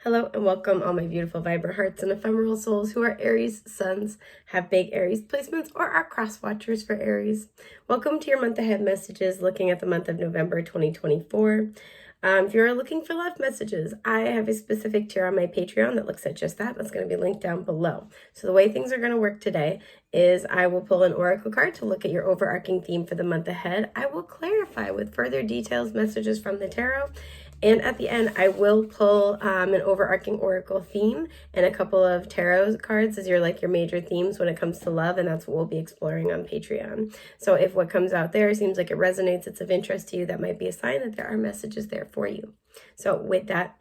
Hello and welcome, all my beautiful, vibrant hearts and ephemeral souls who are Aries suns, have big Aries placements, or are cross watchers for Aries. Welcome to your month ahead messages, looking at the month of November 2024. If you're looking for love messages, I have a specific tier on my Patreon that looks at just that. That's going to be linked down below. So the way things are going to work today is I will pull an oracle card to look at your overarching theme for the month ahead. I will clarify with further details, messages from the tarot. And at the end, I will pull an overarching oracle theme and a couple of tarot cards as your major themes when it comes to love, and that's what we'll be exploring on Patreon. So if what comes out there seems like it resonates, it's of interest to you, that might be a sign that there are messages there for you. So with that,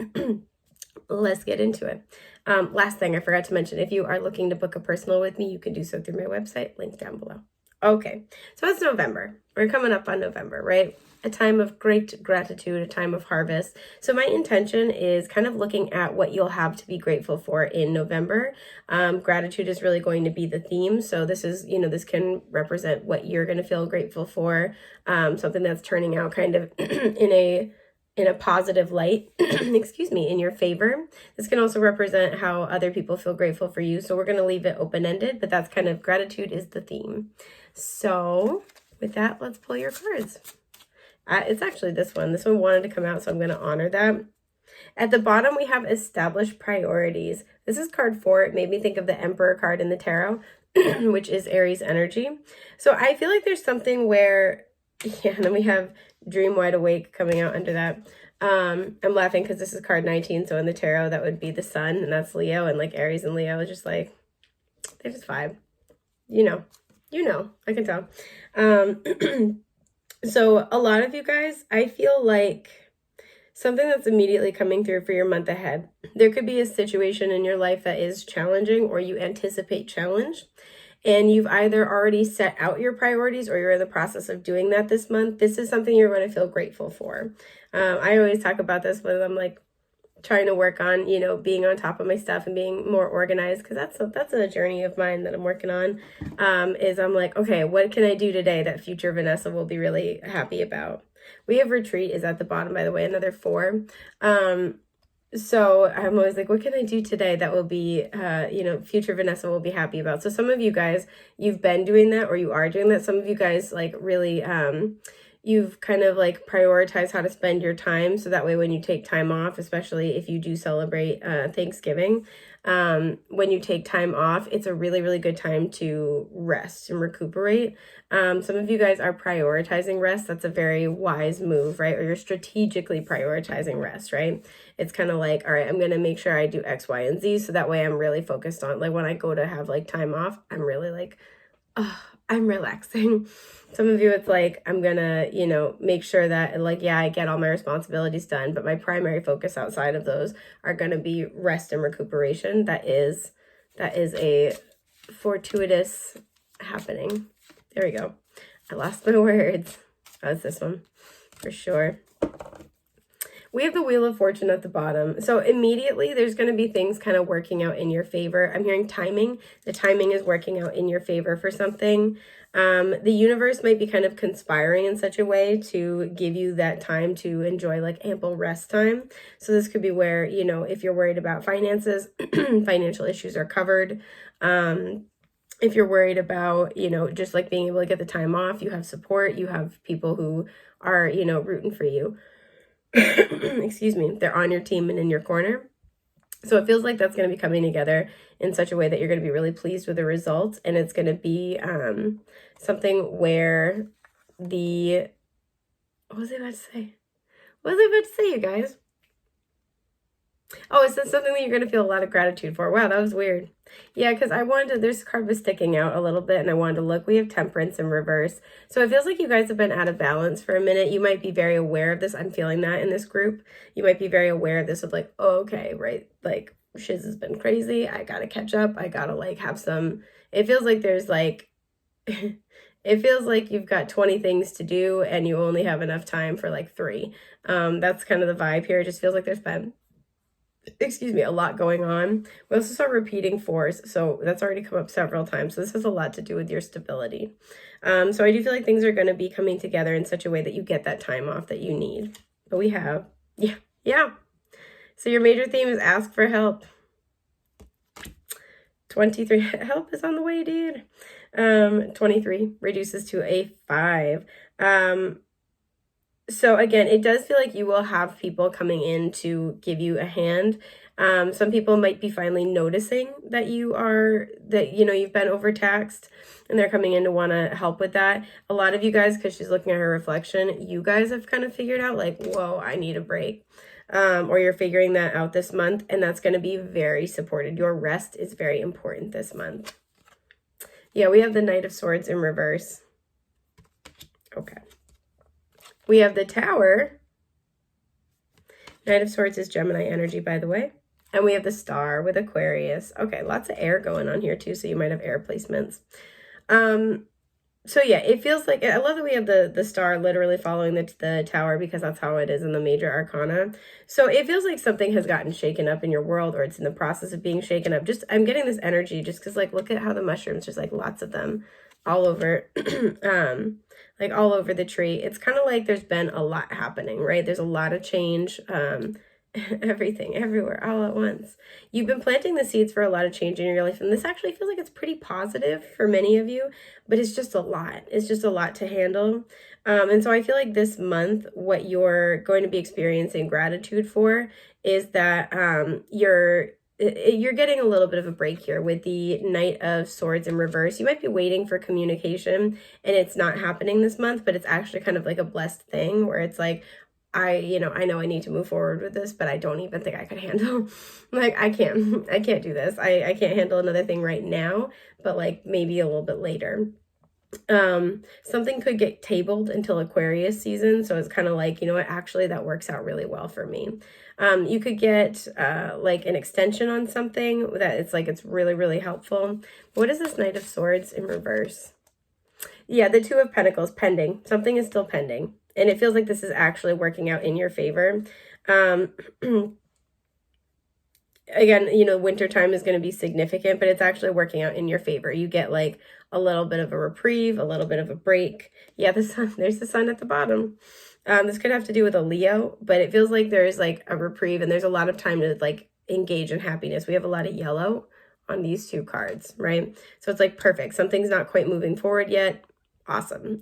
let's get into it. Last thing I forgot to mention, if you are looking to book a personal with me, you can do so through my website, linked down below. Okay, so it's November. We're coming up on November, right? A time of great gratitude, a time of harvest. So my intention is kind of looking at what you'll have to be grateful for in November. Gratitude is really going to be the theme. So this is, this can represent what you're going to feel grateful for, something that's turning out kind of in a positive light, excuse me, in your favor. This can also represent how other people feel grateful for you. So we're going to leave it open-ended, but that's kind of gratitude is the theme. So with that, let's pull your cards. It's actually this one. This one wanted to come out, so I'm going to honor that. At the bottom, we have established priorities. This is card 4. It made me think of the Emperor card in the tarot, which is Aries energy. So I feel like there's something where, yeah, and then we have Dream Wide Awake coming out under that. I'm laughing because this is card 19, so in the tarot, that would be the sun, and that's Leo, and Aries and Leo is just they just vibe. You know, I can tell. So a lot of you guys, I feel like something that's immediately coming through for your month ahead. There could be a situation in your life that is challenging, or you anticipate challenge, and you've either already set out your priorities or you're in the process of doing that this month. This is something you're going to feel grateful for. I always talk about this when I'm trying to work on, being on top of my stuff and being more organized, because that's a journey of mine that I'm working on, is I'm okay, what can I do today that future Vanessa will be really happy about? We have retreat is at the bottom, by the way, another 4. So I'm always what can I do today that will be, future Vanessa will be happy about? So some of you guys, you've been doing that, or you are doing that. Some of you guys really, you've kind of prioritized how to spend your time. So that way, when you take time off, especially if you do celebrate Thanksgiving, when you take time off, it's a really, really good time to rest and recuperate. Some of you guys are prioritizing rest. That's a very wise move, right? Or you're strategically prioritizing rest, right? It's kind of all right, I'm going to make sure I do X, Y, and Z. So that way I'm really focused on when I go to have time off, I'm really oh, I'm relaxing. Some of you, it's I'm gonna, make sure that yeah, I get all my responsibilities done, but my primary focus outside of those are gonna be rest and recuperation. That is a fortuitous happening. There we go. I lost my words. That's this one for sure. We have the Wheel of Fortune at the bottom. So immediately there's going to be things kind of working out in your favor. I'm hearing timing. The timing is working out in your favor for something. The universe might be kind of conspiring in such a way to give you that time to enjoy ample rest time. So this could be where, if you're worried about finances, financial issues are covered. If you're worried about, just being able to get the time off, you have support, you have people who are, rooting for you. Excuse me, they're on your team and in your corner. So it feels like that's going to be coming together in such a way that you're going to be really pleased with the results. And it's going to be something where what was I about to say? What was I about to say, you guys? Oh, it says something that you're going to feel a lot of gratitude for. Wow, that was weird. Yeah, because this card was sticking out a little bit, and I wanted to look. We have Temperance in reverse. So it feels like you guys have been out of balance for a minute. You might be very aware of this. I'm feeling that in this group. You might be very aware of this of oh, okay, right? Shiz has been crazy. I got to catch up. I got to have some, it feels like there's it feels like you've got 20 things to do and you only have enough time for 3. That's kind of the vibe here. It just feels like there's been, a lot going on. We also saw repeating 4s, so that's already come up several times. So this has a lot to do with your stability. So I do feel like things are going to be coming together in such a way that you get that time off that you need. But we have, yeah. So your major theme is ask for help. 23, help is on the way, dude. 23 reduces to a 5. So again, it does feel like you will have people coming in to give you a hand. Some people might be finally noticing that you've been overtaxed, and they're coming in to want to help with that. A lot of you guys, because she's looking at her reflection, you guys have kind of figured out like, whoa, I need a break. Or you're figuring that out this month, and that's going to be very supported. Your rest is very important this month. Yeah, we have the Knight of Swords in reverse. Okay. We have the Tower. Knight of Swords is Gemini energy, by the way. And we have the Star with Aquarius. Okay, lots of air going on here too, so you might have air placements. So yeah, it feels like, I love that we have the Star literally following the Tower, because that's how it is in the major arcana. So it feels like something has gotten shaken up in your world, or it's in the process of being shaken up. I'm getting this energy just because, like, look at how the mushrooms, there's like lots of them all over, like all over the tree. It's kind of like there's been a lot happening, right? There's a lot of change, everything, everywhere, all at once. You've been planting the seeds for a lot of change in your life, and this actually feels like it's pretty positive for many of you, but it's just a lot. It's just a lot to handle. And so I feel like this month, what you're going to be experiencing gratitude for is that you're getting a little bit of a break here with the Knight of Swords in reverse. You might be waiting for communication and it's not happening this month, but it's actually kind of like a blessed thing where it's like, I know I need to move forward with this, but I don't even think I could handle, like, I can't do this. I can't handle another thing right now, but like maybe a little bit later. Something could get tabled until Aquarius season. So it's kind of like, you know what, actually that works out really well for me. You could get like an extension on something that it's really, really helpful. What is this Knight of Swords in reverse? Yeah, the Two of Pentacles, pending. Something is still pending. And it feels like this is actually working out in your favor. Again, winter time is going to be significant, but it's actually working out in your favor. You get like a little bit of a reprieve, a little bit of a break. Yeah, the sun, there's the sun at the bottom. This could have to do with a Leo, but it feels like there's like a reprieve and there's a lot of time to like engage in happiness. We have a lot of yellow on these two cards, right? So it's like perfect. Something's not quite moving forward yet. Awesome.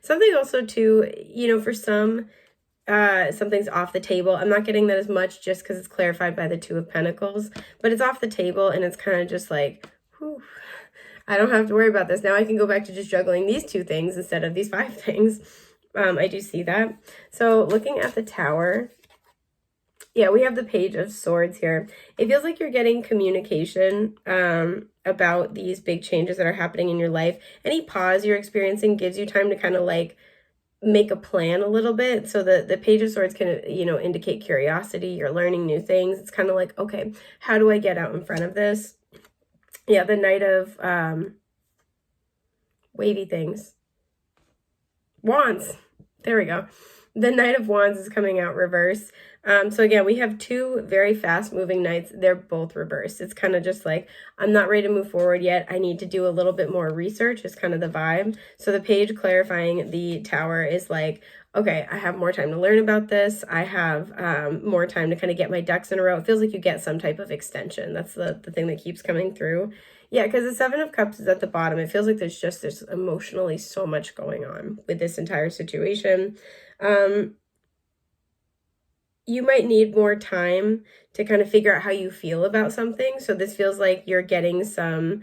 Something also too, for some, something's off the table. I'm not getting that as much just because it's clarified by the Two of Pentacles, but it's off the table and it's kind of just like, whew, I don't have to worry about this. Now I can go back to just juggling these 2 things instead of these 5 things. I do see that. So looking at the Tower, yeah, we have the Page of Swords here. It feels like you're getting communication about these big changes that are happening in your life. Any pause you're experiencing gives you time to kind of like make a plan a little bit. So the Page of Swords can, indicate curiosity. You're learning new things. It's kind of like, okay, how do I get out in front of this? Yeah, the Knight of wavy things. Wands. There we go. The Knight of Wands is coming out reverse. So again, we have 2 very fast moving knights. They're both reversed. It's kind of just like, I'm not ready to move forward yet. I need to do a little bit more research is kind of the vibe. So the page clarifying the Tower is like, okay, I have more time to learn about this. I have more time to kind of get my ducks in a row. It feels like you get some type of extension. That's the thing that keeps coming through. Yeah, because the Seven of Cups is at the bottom. It feels like there's emotionally so much going on with this entire situation. You might need more time to kind of figure out how you feel about something. So this feels like you're getting some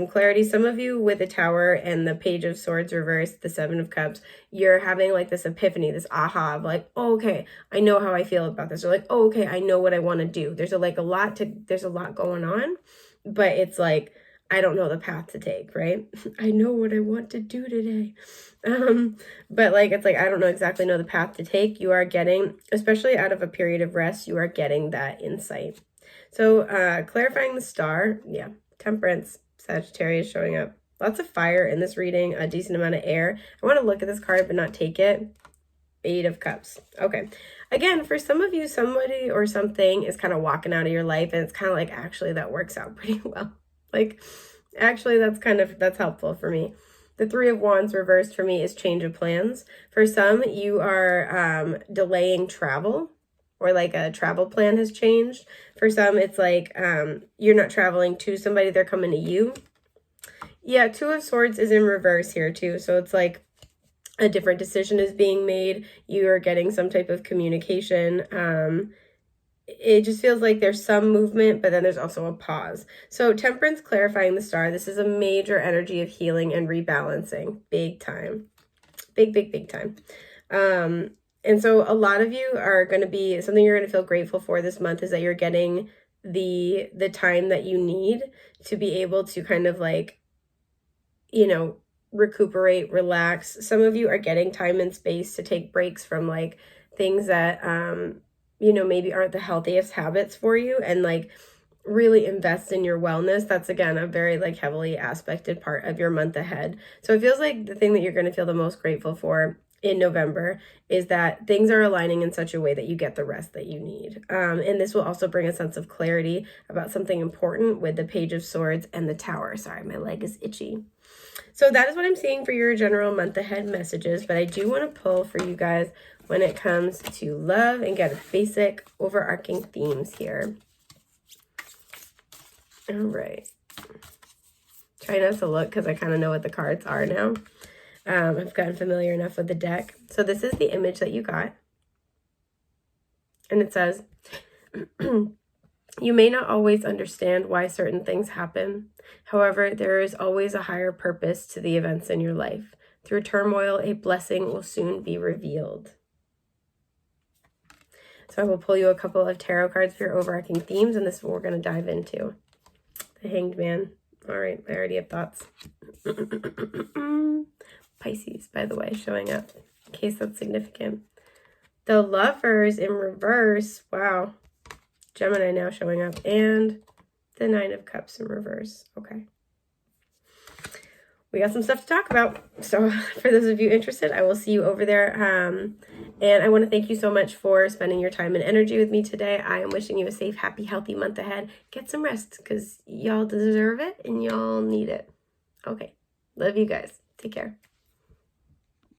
clarity. Some of you with the Tower and the Page of Swords reversed, the Seven of Cups, you're having like this epiphany, this aha of like, oh, okay, I know how I feel about this. Or like, oh, okay, I know what I want to do. There's a lot going on, but it's like, I don't know the path to take, right? I know what I want to do today. But like, it's like, I don't exactly know the path to take. You are getting, especially out of a period of rest, you are getting that insight. So clarifying the Star, yeah, Temperance, Sagittarius showing up. Lots of fire in this reading, a decent amount of air. I want to look at this card but not take it. 8 of Cups. Okay. Again, for some of you, somebody or something is kind of walking out of your life and it's kind of like, actually, that works out pretty well. Like, actually, that's helpful for me. The Three of Wands reversed for me is change of plans. For some, you are delaying travel. or like a travel plan has changed. For some, it's like you're not traveling to somebody, they're coming to you. Yeah, Two of Swords is in reverse here too. So it's like a different decision is being made. You are getting some type of communication. It just feels like there's some movement, but then there's also a pause. So Temperance, clarifying the star. This is a major energy of healing and rebalancing. Big time. Big time. And so a lot of you are going to be, something you're going to feel grateful for this month is that you're getting the time that you need to be able to kind of like, you know, recuperate, relax. Some of you are getting time and space to take breaks from like things that, you know, maybe aren't the healthiest habits for you, and like really invest in your wellness. That's again a very like heavily aspected part of your month ahead. So it feels like the thing that you're going to feel the most grateful for in November is that things are aligning in such a way that you get the rest that you need. And this will also bring a sense of clarity about something important with the Page of Swords and the Tower. Sorry, my leg is itchy. So that is what I'm seeing for your general month ahead messages, but I do want to pull for you guys when it comes to love and get basic overarching themes here. All right. Try not to look because I kind of know what the cards are now. I've gotten familiar enough with the deck. So this is the image that you got. And it says, you may not always understand why certain things happen. However, there is always a higher purpose to the events in your life. Through turmoil, a blessing will soon be revealed. So I will pull you a couple of tarot cards for your overarching themes, and this is what we're going to dive into. The Hanged Man. All right, I already have thoughts. Pisces, by the way, showing up, in case that's significant. The Lovers in reverse. Wow. Gemini now showing up, and the Nine of Cups in reverse. Okay. We got some stuff to talk about. So for those of you interested, I will see you over there. And I want to thank you so much for spending your time and energy with me today. I am wishing you a safe, happy, healthy month ahead. Get some rest because y'all deserve it and y'all need it. Okay. Love you guys. Take care.